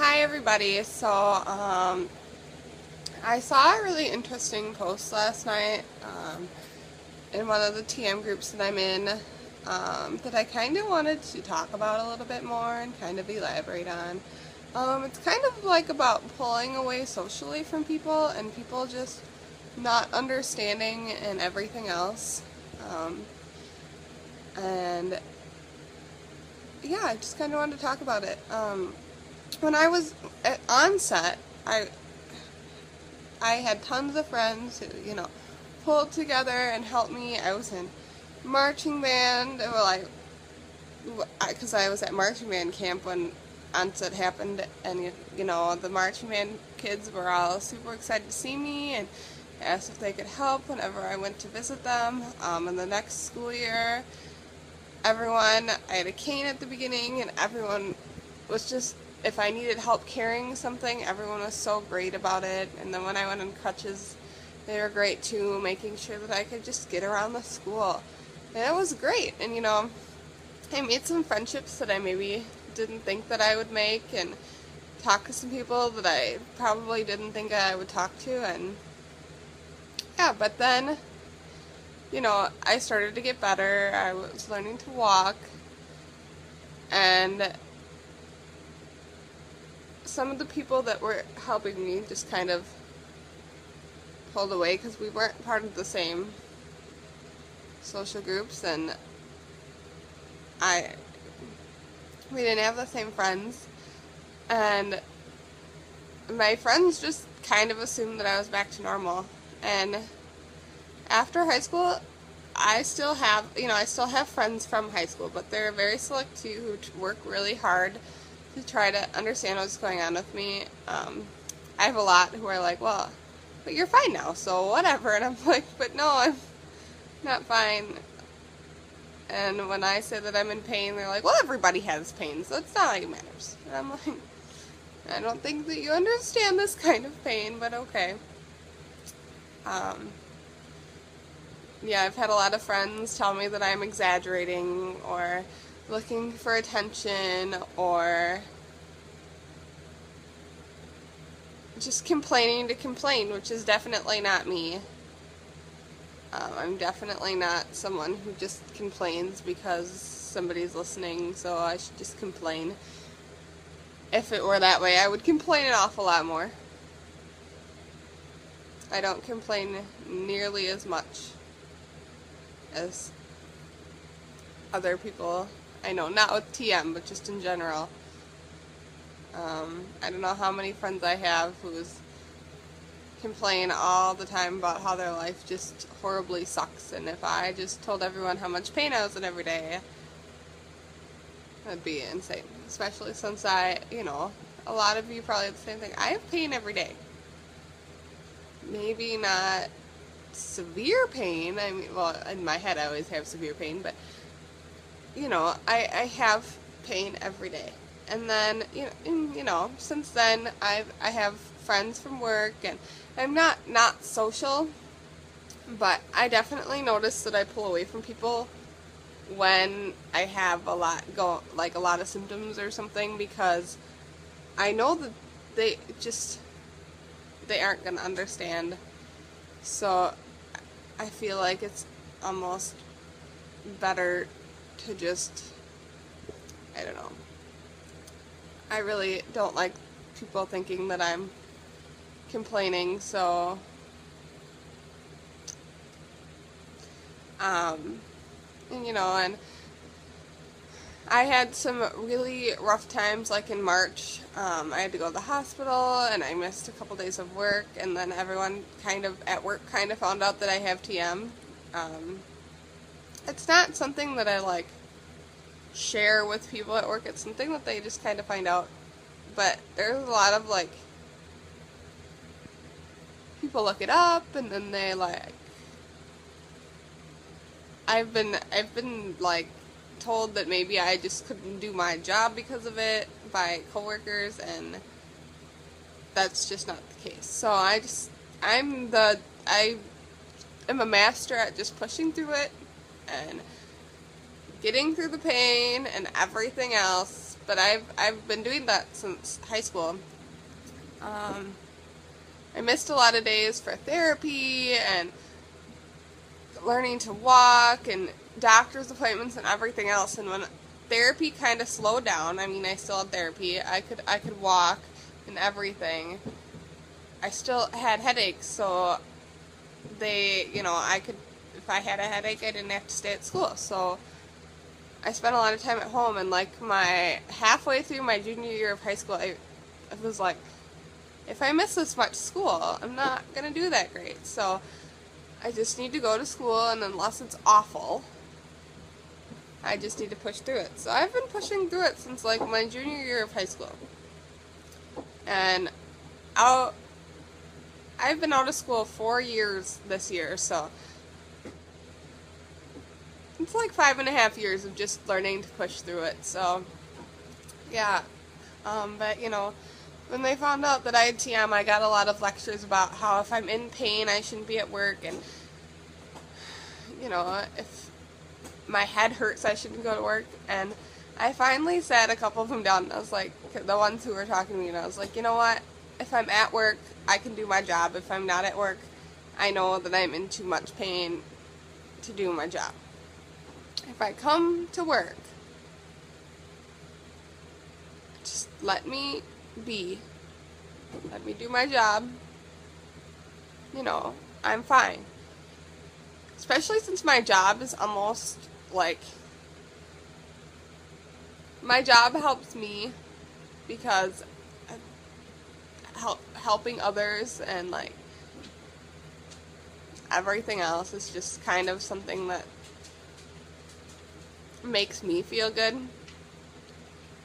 Hi everybody. I saw a really interesting post last night in one of the TM groups that I'm in that I kind of wanted to talk about a little bit more and kind of elaborate on. It's kind of like about pulling away socially from people and people just not understanding and everything else. Um, and yeah, I just kind of wanted to talk about it. When I was on set, I had tons of friends who, pulled together and helped me. I was in marching band, because I was at marching band camp when onset happened, and the marching band kids were all super excited to see me and asked if they could help whenever I went to visit them. In the next school year, I had a cane at the beginning, and everyone was just, if I needed help carrying something, everyone was so great about it. And then when I went on crutches, they were great too, making sure that I could just get around the school. And it was great. And I made some friendships that I maybe didn't think that I would make, and talked to some people that I probably didn't think I would talk to. And yeah, but then, I started to get better. I was learning to walk, and some of the people that were helping me just kind of pulled away because we weren't part of the same social groups, and I we didn't have the same friends, and my friends just kind of assumed that I was back to normal. And after high school, I still have friends from high school, but they're very select few who work really hard to try to understand what's going on with me. I have a lot who are like, well, but you're fine now, so whatever. And I'm like, but no, I'm not fine. And when I say that I'm in pain, they're like, well, everybody has pain, so it's not like it matters. And I'm like, I don't think that you understand this kind of pain, but okay. Um, yeah, I've had a lot of friends tell me that I'm exaggerating or looking for attention or just complaining to complain, which is definitely not me. I'm definitely not someone who just complains because somebody's listening, so I should just complain. If it were that way, I would complain an awful lot more. I don't complain nearly as much as other people I know, not with TM, but just in general. I don't know how many friends I have who's complain all the time about how their life just horribly sucks, and if I just told everyone how much pain I was in every day, that'd be insane. Especially since a lot of you probably have the same thing. I have pain every day. Maybe not severe pain. I mean, well, in my head I always have severe pain, but I have pain every day. And then since then I have friends from work, and I'm not social, but I definitely notice that I pull away from people when I have a lot of symptoms or something, because I know that they just they aren't gonna understand. So I feel like it's almost better to just, I don't know. I really don't like people thinking that I'm complaining, so and I had some really rough times, like in March. I had to go to the hospital, and I missed a couple days of work, and then everyone at work found out that I have TM. It's not something that I share with people at work. It's something that they just kind of find out. But there's a lot of people look it up, and then they I've been told that maybe I just couldn't do my job because of it by coworkers, and that's just not the case. So I am a master at just pushing through it and getting through the pain and everything else, but I've been doing that since high school. I missed a lot of days for therapy and learning to walk and doctor's appointments and everything else. And when therapy kind of slowed down, I mean, I still had therapy. I could walk and everything. I still had headaches, so I could, if I had a headache, I didn't have to stay at school. So I spent a lot of time at home, and like halfway through my junior year of high school, I was like, if I miss this much school, I'm not going to do that great. So I just need to go to school, and unless it's awful, I just need to push through it. So I've been pushing through it since like my junior year of high school. And I've been out of school 4 years this year, so it's like 5.5 years of just learning to push through it. So yeah, but when they found out that I had TM, I got a lot of lectures about how if I'm in pain, I shouldn't be at work, and if my head hurts, I shouldn't go to work. And I finally sat a couple of them down, and I was like, the ones who were talking to me, and I was like, you know what? If I'm at work, I can do my job. If I'm not at work, I know that I'm in too much pain to do my job. If I come to work, just let me be. Let me do my job. I'm fine. Especially since my job is almost like, my job helps me because helping others and like everything else is just kind of something that makes me feel good.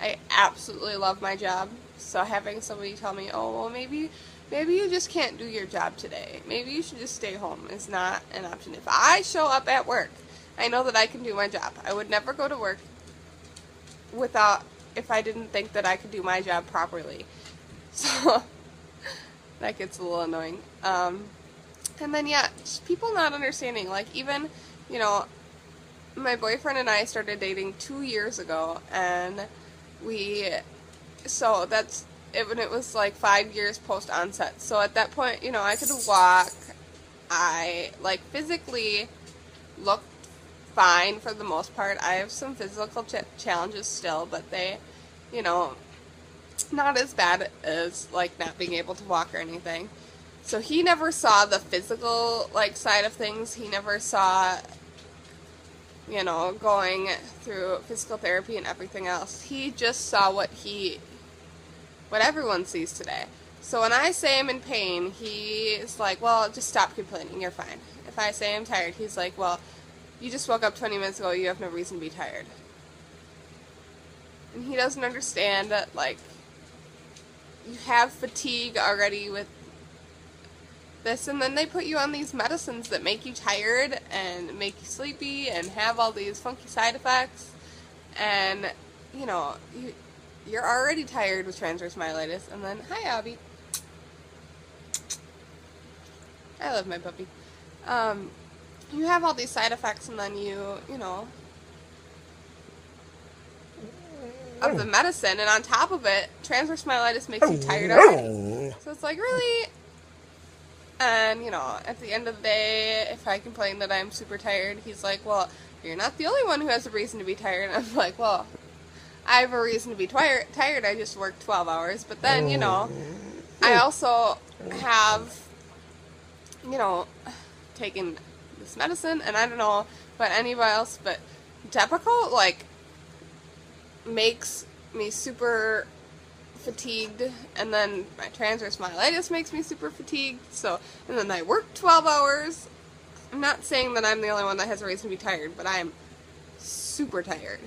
I absolutely love my job, so having somebody tell me, oh, well, maybe you just can't do your job today, maybe you should just stay home, is not an option. If I show up at work, I know that I can do my job. I would never go to work if I didn't think that I could do my job properly. So that gets a little annoying. And then yeah, just people not understanding, like even, my boyfriend and I started dating 2 years ago, and so that's it when it was like 5 years post onset. So at that point, I could walk. I like physically looked fine for the most part. I have some physical challenges still, but they, not as bad as like not being able to walk or anything. So he never saw the physical like side of things. He never saw going through physical therapy and everything else. He just saw what everyone sees today. So when I say I'm in pain, he's like, well, just stop complaining, you're fine. If I say I'm tired, he's like, well, you just woke up 20 minutes ago, you have no reason to be tired. And he doesn't understand that, like, you have fatigue already with this, and then they put you on these medicines that make you tired and make you sleepy and have all these funky side effects, and you're already tired with transverse myelitis. And then, hi Abby, I love my puppy. You have all these side effects, and then of the medicine, and on top of it, transverse myelitis makes you tired already. So it's like, really? And, at the end of the day, if I complain that I'm super tired, he's like, well, you're not the only one who has a reason to be tired. And I'm like, well, I have a reason to be tired. I just worked 12 hours. But then, I also have, taken this medicine, and I don't know about anybody else, but Depakote, like, makes me super fatigued, and then my transverse myelitis makes me super fatigued, and then I work 12 hours. I'm not saying that I'm the only one that has a reason to be tired, but I am super tired.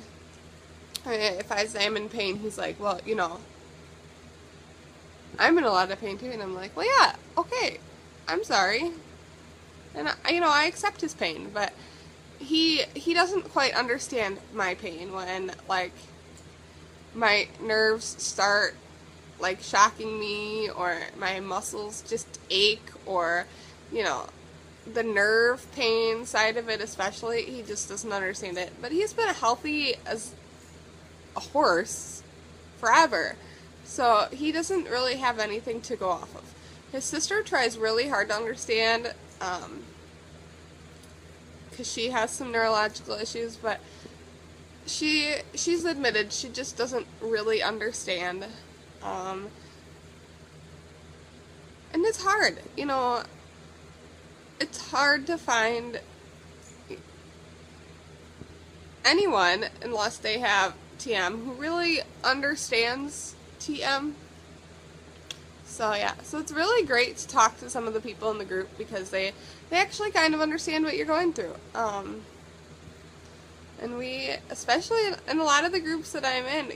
If I say I'm in pain, he's like, well, I'm in a lot of pain too, and I'm like, well, yeah, okay, I'm sorry. And, I accept his pain, but he doesn't quite understand my pain when, like, my nerves start, like, shocking me, or my muscles just ache, or, the nerve pain side of it especially. He just doesn't understand it. But he's been healthy as a horse forever. So he doesn't really have anything to go off of. His sister tries really hard to understand, because she has some neurological issues, but she's admitted she just doesn't really understand. And it's hard, it's hard to find anyone, unless they have TM, who really understands TM. So yeah, so it's really great to talk to some of the people in the group, because they actually kind of understand what you're going through. And we, especially in a lot of the groups that I'm in,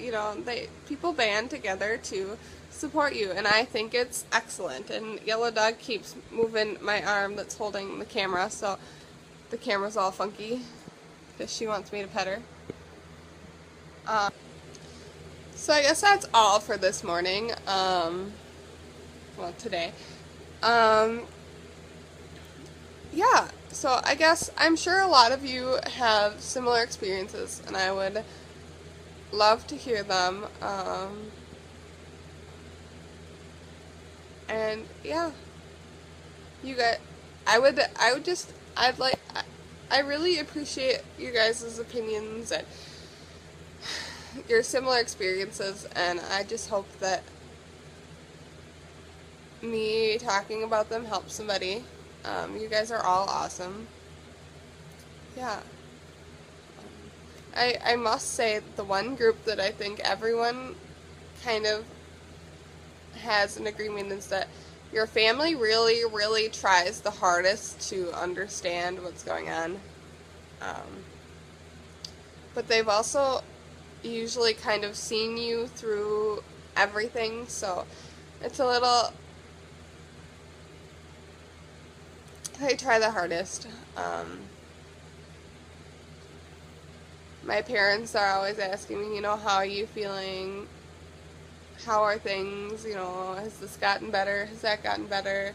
people band together to support you, and I think it's excellent. And Yellow Dog keeps moving my arm that's holding the camera, so the camera's all funky, because she wants me to pet her. So I guess that's all for this morning. Well, today. Yeah, so I guess I'm sure a lot of you have similar experiences, and I would love to hear them. And yeah, you guys, I really appreciate you guys' opinions and your similar experiences, and I just hope that me talking about them helps somebody. You guys are all awesome. Yeah. I must say, the one group that I think everyone kind of has an agreement is that your family really, really tries the hardest to understand what's going on. But they've also usually kind of seen you through everything, so it's a little... They try the hardest. My parents are always asking me, how are you feeling? How are things? Has this gotten better? Has that gotten better?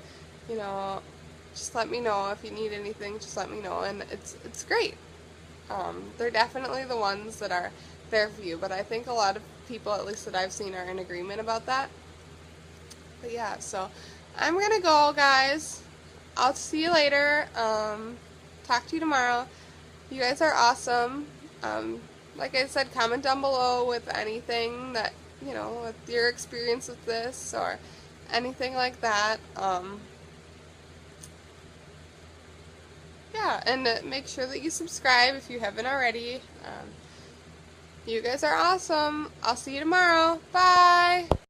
Just let me know if you need anything. Just let me know, and it's great. They're definitely the ones that are there for you, but I think a lot of people, at least that I've seen, are in agreement about that. But yeah, so I'm gonna go, guys. I'll see you later. Talk to you tomorrow. You guys are awesome. Like I said, comment down below with anything that, with your experience with this or anything like that. Yeah, and make sure that you subscribe if you haven't already. You guys are awesome. I'll see you tomorrow. Bye!